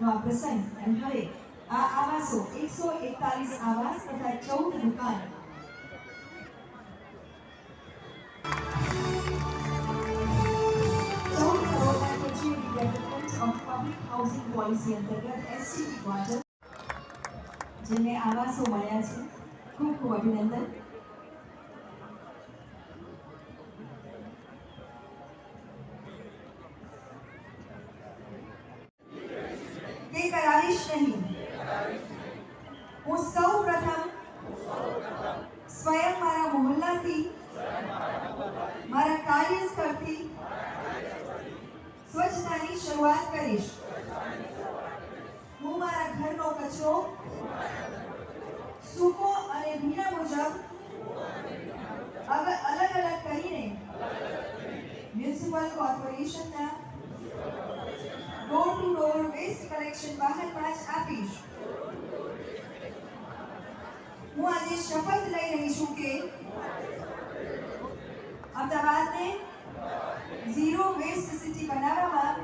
નો આ પ્રસંગ અને હવે આ આવાસો 141 આવાસ તથા 14 દુકાન development of public housing policy अंतर्गत एसटीपी क्वार्टर જેમને આવાસો મળ્યા છે ખૂબ ખૂબ અભિનંદન। તે કરાવીશ નહીં। હું સૌ પ્રથમ સ્વયં મારા મોહલ્લાથી મારા કાર્યસ્થળથી સ્વચ્છતાની શરૂઆત કરીશ। હું મારા ઘરનો કચરો સૂકો અને ભીના મુજબ અલગ અલગ કરીને મ્યુનિસિપલ કોર્પોરેશનના door to door waste collection વાહનમાં જ આપીશ। હું આજે શપથ લઈ રહી છું કે અમદાવાદને ઝીરો વેસ્ટ સિટી બનાવવામાં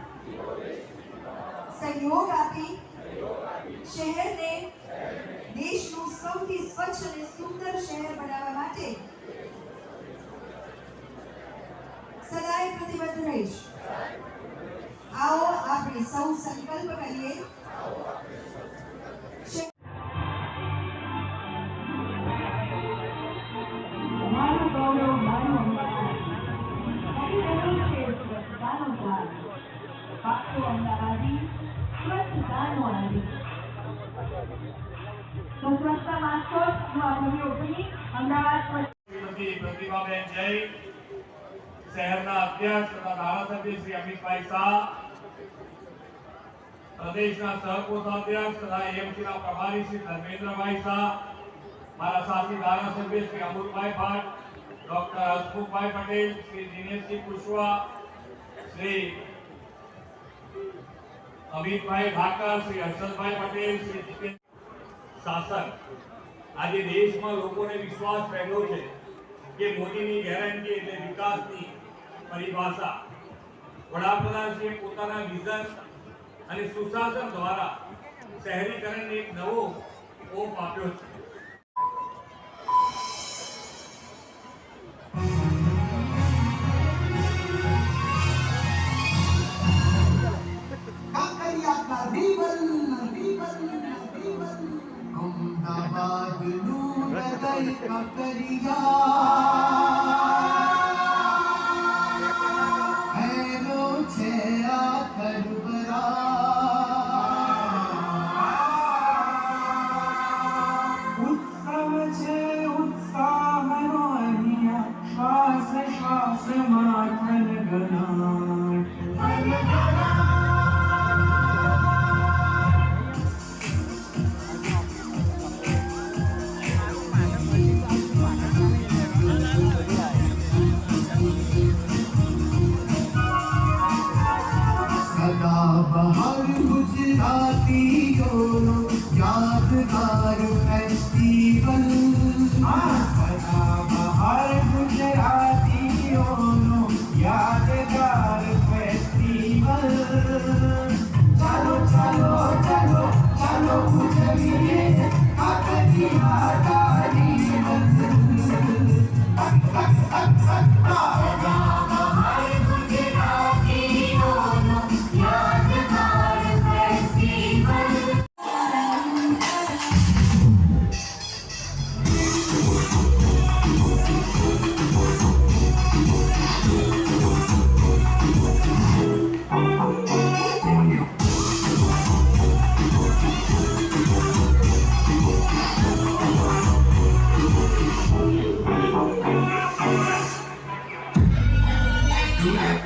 સહયોગ આપી શહેરને દેશનું સૌથી સ્વચ્છ અને સુંદર શહેર બનાવવા માટે સદાય પ્રતિબદ્ધ રહીશ। आओ આપણે સૌ સંકલ્પ કરીએ। प्रतिभाबेन जय, शहरना अध्यक्ष तथा धारासभ्य श्री अमितभाई शाह, प्रदेशना सहकोषाध्यक्ष तथा एएमसी प्रभारी श्री धर्मेंद्रभाई शाह, मारा साथी धारासभ्य श्री अमूलभाई भट्ट, डॉक्टर हसमुखभाई पटेल, श्री दिनेश सिंह कुशवाहा, श्री अमितभाई ठाकर, श्री हर्षदभाई पटेल, श्री जितेंद्र शासन। आज देश में लोगों ने विश्वास पैदा है कि मोदी की गैरंटी એટલે વિકાસની પરિભાષા વડાપ્રધાનશ્રીએ પોતાના વિઝન અને સુશાસન દ્વારા શહેરીકરણને એક નવો ઓપ આપ્યો છે। काकरिया का रिबन रिबन रिबन अहमदाबाद नूर गई काकरिया हेलो छेया करबरा उत्सव छे उत्साहनो अहिया श्वास श्वास माथन गनाट बहार गुजराती यादगार फेस्टिवल बहार गुजराती यादगार फेस्टिवल चलो चलो चलो चलो गुजरिए काकरिया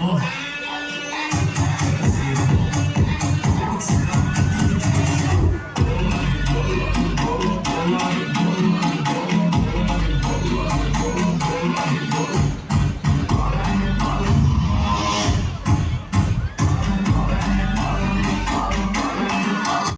Oh.